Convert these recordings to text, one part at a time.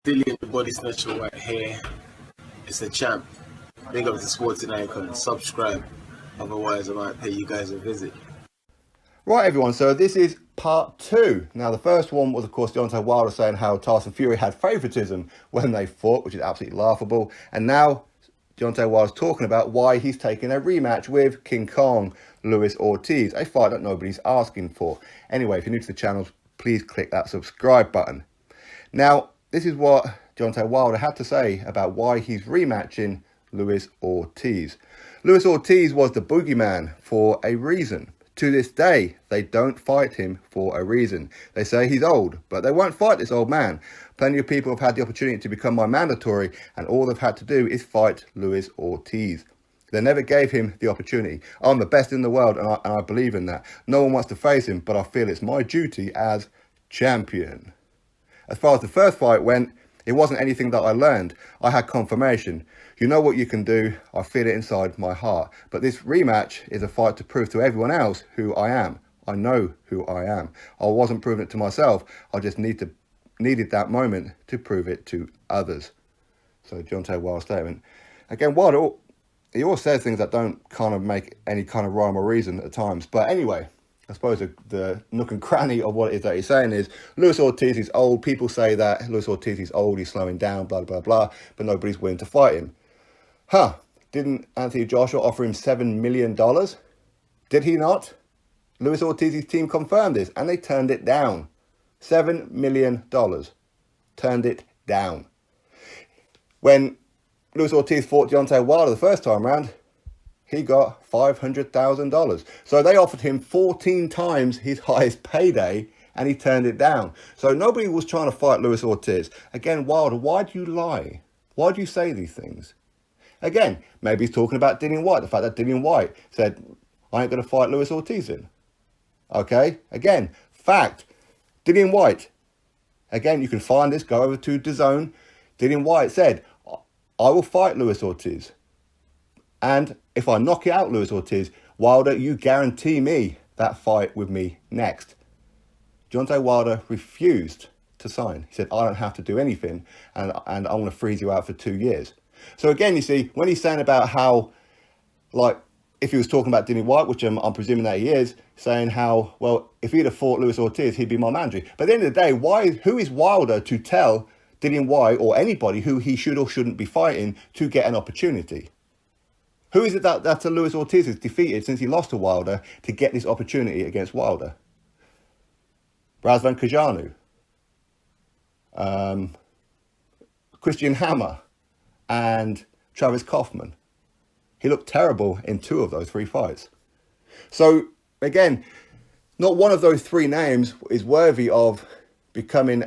Dillian, the body snatcher right here. It's a champ. Big up to Sporting Icon. Subscribe. Otherwise, I might pay you guys a visit. Right, everyone, so this is part 2. Now, the first one was, of course, Deontay Wilder saying how Tyson Fury had favouritism when they fought, which is absolutely laughable. And now, Deontay Wilder's talking about why he's taking a rematch with King Kong Luis Ortiz, a fight that nobody's asking for. Anyway, if you're new to the channel, please click that subscribe button. Now, this is what Deontay Wilder had to say about why he's rematching Luis Ortiz. Luis Ortiz was the boogeyman for a reason. To this day, they don't fight him for a reason. They say he's old, but they won't fight this old man. Plenty of people have had the opportunity to become my mandatory, and all they've had to do is fight Luis Ortiz. They never gave him the opportunity. I'm the best in the world, and I believe in that. No one wants to face him, but I feel it's my duty as champion. As far as the first fight went, it wasn't anything that I learned. I had confirmation. You know what you can do. I feel it inside my heart. But this rematch is a fight to prove to everyone else who I am. I know who I am. I wasn't proving it to myself. I just needed that moment to prove it to others. So Deontay Wilder's statement. Again, Wilder, he always says things that don't kind of make any kind of rhyme or reason at times. But anyway, I suppose the nook and cranny of what it is that he's saying is Luis Ortiz is old. People say that Luis Ortiz is old, he's slowing down, blah, blah, blah, but nobody's willing to fight him. Didn't Anthony Joshua offer him $7 million? Did he not? Luis Ortiz's team confirmed this, and they turned it down. $7 million. Turned it down. When Luis Ortiz fought Deontay Wilder the first time round, he got $500,000. So they offered him 14 times his highest payday, and he turned it down. So nobody was trying to fight Luis Ortiz. Again, Wilder, why do you lie? Why do you say these things? Again, maybe he's talking about Dillian Whyte, the fact that Dillian Whyte said, I ain't going to fight Luis Ortiz in. Okay, again, fact, Dillian Whyte. Again, you can find this, go over to DAZN. Dillian Whyte said, I will fight Luis Ortiz. And if I knock out Luis Ortiz, Wilder, you guarantee me that fight with me next. Deontay Wilder refused to sign. He said, I don't have to do anything, and I'm going to freeze you out for 2 years. So again, you see, when he's saying about how, like, if he was talking about Dillian Whyte, which I'm presuming that he is, saying how, well, if he'd have fought Luis Ortiz, he'd be my manager. But at the end of the day, who is Wilder to tell Dillian Whyte or anybody who he should or shouldn't be fighting to get an opportunity? Who is it that Luis Ortiz has defeated since he lost to Wilder to get this opportunity against Wilder? Razvan Kajanu, Christian Hammer, and Travis Kaufman. He looked terrible in 2 of those 3 fights. So, again, not one of those 3 names is worthy of becoming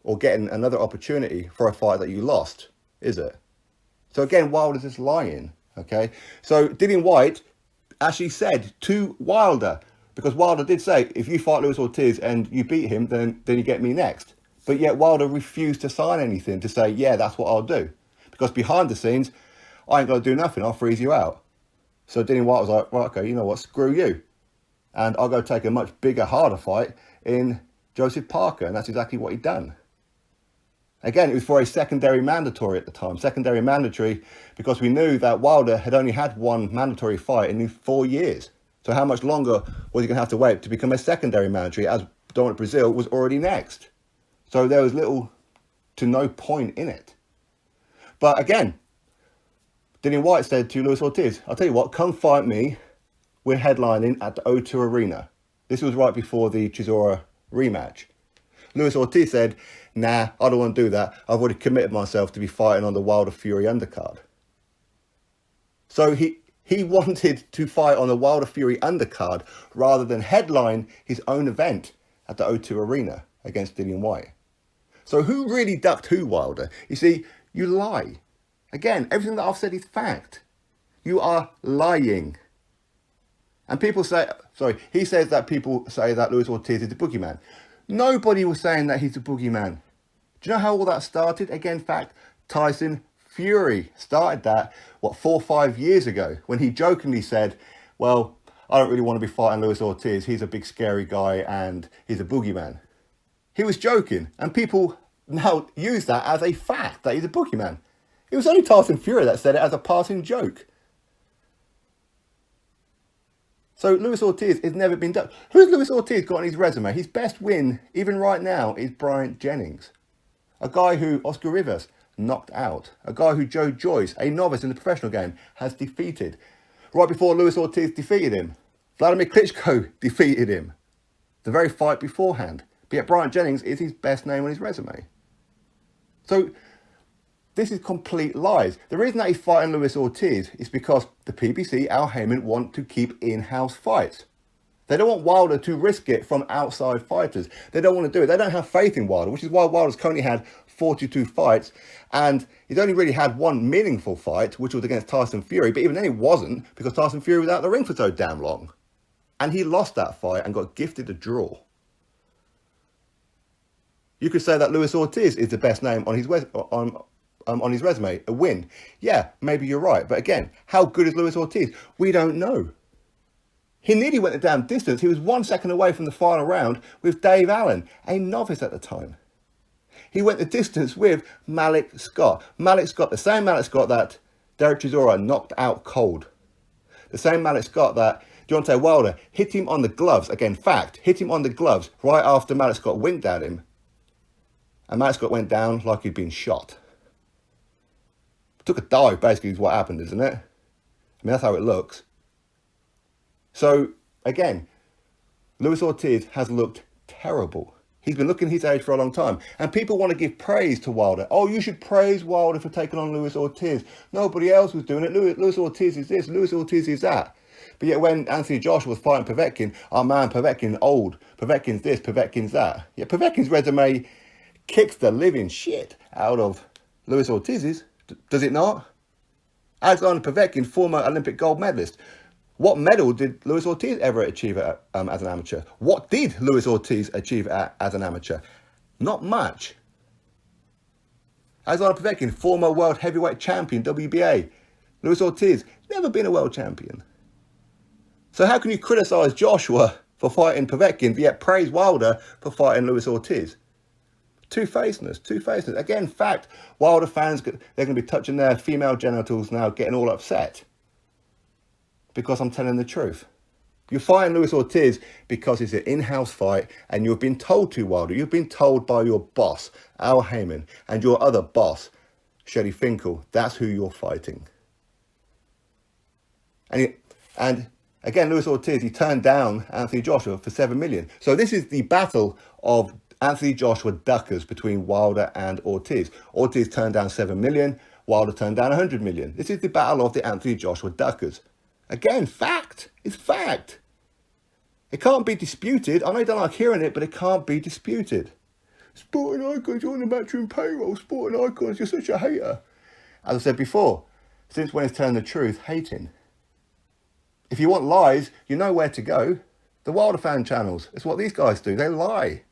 or getting another opportunity for a fight that you lost, is it? So, again, Wilder's just lying. Okay, so Dillian Whyte actually said to Wilder, because Wilder did say, if you fight Luis Ortiz and you beat him, then you get me next. But yet Wilder refused to sign anything to say, yeah, that's what I'll do. Because behind the scenes, I ain't going to do nothing, I'll freeze you out. So Dillian Whyte was like, well, okay, you know what, screw you. And I'll go take a much bigger, harder fight in Joseph Parker, and that's exactly what he'd done. Again, it was for a secondary mandatory at the time. Secondary mandatory because we knew that Wilder had only had 1 mandatory fight in 4 years. So how much longer was he going to have to wait to become a secondary mandatory as Dominic Brazil was already next? So there was little to no point in it. But again, Dillian Whyte said to Luis Ortiz, I'll tell you what, come fight me. We're headlining at the O2 Arena. This was right before the Chisora rematch. Luis Ortiz said, nah, I don't want to do that. I've already committed myself to be fighting on the Wilder Fury undercard. So he wanted to fight on the Wilder Fury undercard rather than headline his own event at the O2 Arena against Dillian Whyte. So who really ducked who, Wilder? You see, you lie. Again, everything that I've said is fact. You are lying. And people say, he says that people say that Luis Ortiz is the boogeyman. Nobody was saying that he's the boogeyman. Do you know how all that started? Again, fact, Tyson Fury started that, 4 or 5 years ago, when he jokingly said, well, I don't really want to be fighting Luis Ortiz. He's a big, scary guy, and he's a boogeyman. He was joking, and people now use that as a fact that he's a boogeyman. It was only Tyson Fury that said it as a passing joke. So Luis Ortiz has never been done. Who's Luis Ortiz got on his resume? His best win, even right now, is Bryant Jennings. A guy who Oscar Rivas knocked out. A guy who Joe Joyce, a novice in the professional game, has defeated. Right before Luis Ortiz defeated him, Vladimir Klitschko defeated him. The very fight beforehand. But yet Bryant Jennings is his best name on his resume. So this is complete lies. The reason that he's fighting Luis Ortiz is because the PBC, Al Heyman, want to keep in-house fights. They don't want Wilder to risk it from outside fighters. They don't want to do it. They don't have faith in Wilder, which is why Wilder's currently had 42 fights, and he's only really had one meaningful fight, which was against Tyson Fury, but even then it wasn't, because Tyson Fury was out of the ring for so damn long. And he lost that fight and got gifted a draw. You could say that Luis Ortiz is the best name on his resume, a win. Yeah, maybe you're right. But again, how good is Luis Ortiz? We don't know. He nearly went the damn distance. He was 1 second away from the final round with Dave Allen, a novice at the time. He went the distance with Malik Scott. Malik Scott, the same Malik Scott that Derek Chisora knocked out cold. The same Malik Scott that Deontay Wilder hit him on the gloves. Again, fact, hit him on the gloves right after Malik Scott winked at him. And Malik Scott went down like he'd been shot. Took a dive, basically, is what happened, isn't it? I mean, that's how it looks. So, again, Luis Ortiz has looked terrible. He's been looking his age for a long time. And people want to give praise to Wilder. Oh, you should praise Wilder for taking on Luis Ortiz. Nobody else was doing it. Luis Ortiz is this, Luis Ortiz is that. But yet when Anthony Joshua was fighting Povetkin, oh man, Povetkin old. Povetkin's this, Povetkin's that. Yeah, Povetkin's resume kicks the living shit out of Luis Ortiz's. Does it not? Alexander Povetkin, former Olympic gold medalist. What medal did Luis Ortiz ever achieve as an amateur? What did Luis Ortiz achieve as an amateur? Not much. Alexander Povetkin, former world heavyweight champion, WBA. Luis Ortiz, never been a world champion. So how can you criticise Joshua for fighting Povetkin, but yet praise Wilder for fighting Luis Ortiz? Two-facedness. Again, fact, Wilder fans, they're going to be touching their female genitals now, getting all upset. Because I'm telling the truth. You're fighting Luis Ortiz because it's an in-house fight and you've been told to, Wilder. You've been told by your boss, Al Heyman, and your other boss, Shelly Finkel. That's who you're fighting. And again, Luis Ortiz, he turned down Anthony Joshua for $7 million. So this is the battle of Anthony Joshua duckers between Wilder and Ortiz. Ortiz turned down $7 million. Wilder turned down $100 million. This is the battle of the Anthony Joshua duckers. Again, fact. It's fact. It can't be disputed. I know you don't like hearing it, but it can't be disputed. Sporting Icons, you're on the Matchroom payroll. Sporting Icons, you're such a hater. As I said before, since when is telling the truth hating? If you want lies, you know where to go. The Wilder fan channels. It's what these guys do. They lie.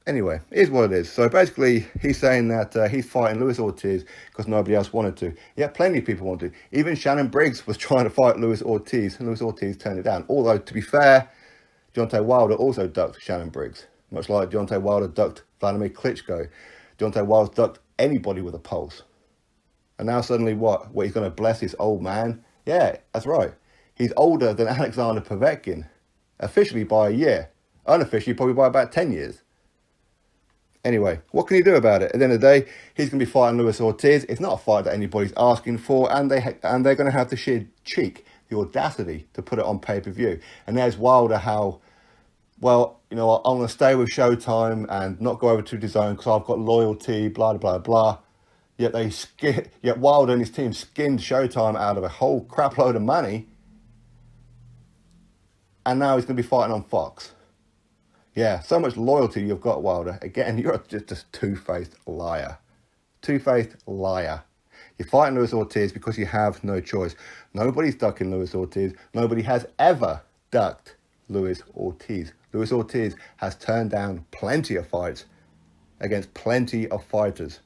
Anyway, it is what it is. So basically, he's saying that he's fighting Luis Ortiz because nobody else wanted to. Yeah, plenty of people wanted to. Even Shannon Briggs was trying to fight Luis Ortiz, and Luis Ortiz turned it down. Although, to be fair, Deontay Wilder also ducked Shannon Briggs. Much like Deontay Wilder ducked Vladimir Klitschko. Deontay Wilder ducked anybody with a pulse. And now suddenly what? He's going to bless this old man? Yeah, that's right. He's older than Alexander Povetkin. Officially by a year. Unofficially, probably by about 10 years. Anyway, what can you do about it? At the end of the day, he's going to be fighting Luis Ortiz. It's not a fight that anybody's asking for, and they're going to have the sheer cheek, the audacity to put it on pay-per-view. And there's Wilder how, well, you know, I'm going to stay with Showtime and not go over to DAZN because I've got loyalty, blah, blah, blah. Yet Wilder and his team skinned Showtime out of a whole crap load of money. And now he's going to be fighting on Fox. Yeah, so much loyalty you've got, Wilder. Again, you're just a two-faced liar. Two-faced liar. You're fighting Luis Ortiz because you have no choice. Nobody's ducking Luis Ortiz. Nobody has ever ducked Luis Ortiz. Luis Ortiz has turned down plenty of fights against plenty of fighters.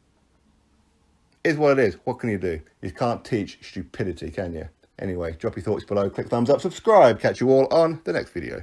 Is what it is. What can you do? You can't teach stupidity, can you? Anyway, drop your thoughts below. Click thumbs up, subscribe. Catch you all on the next video.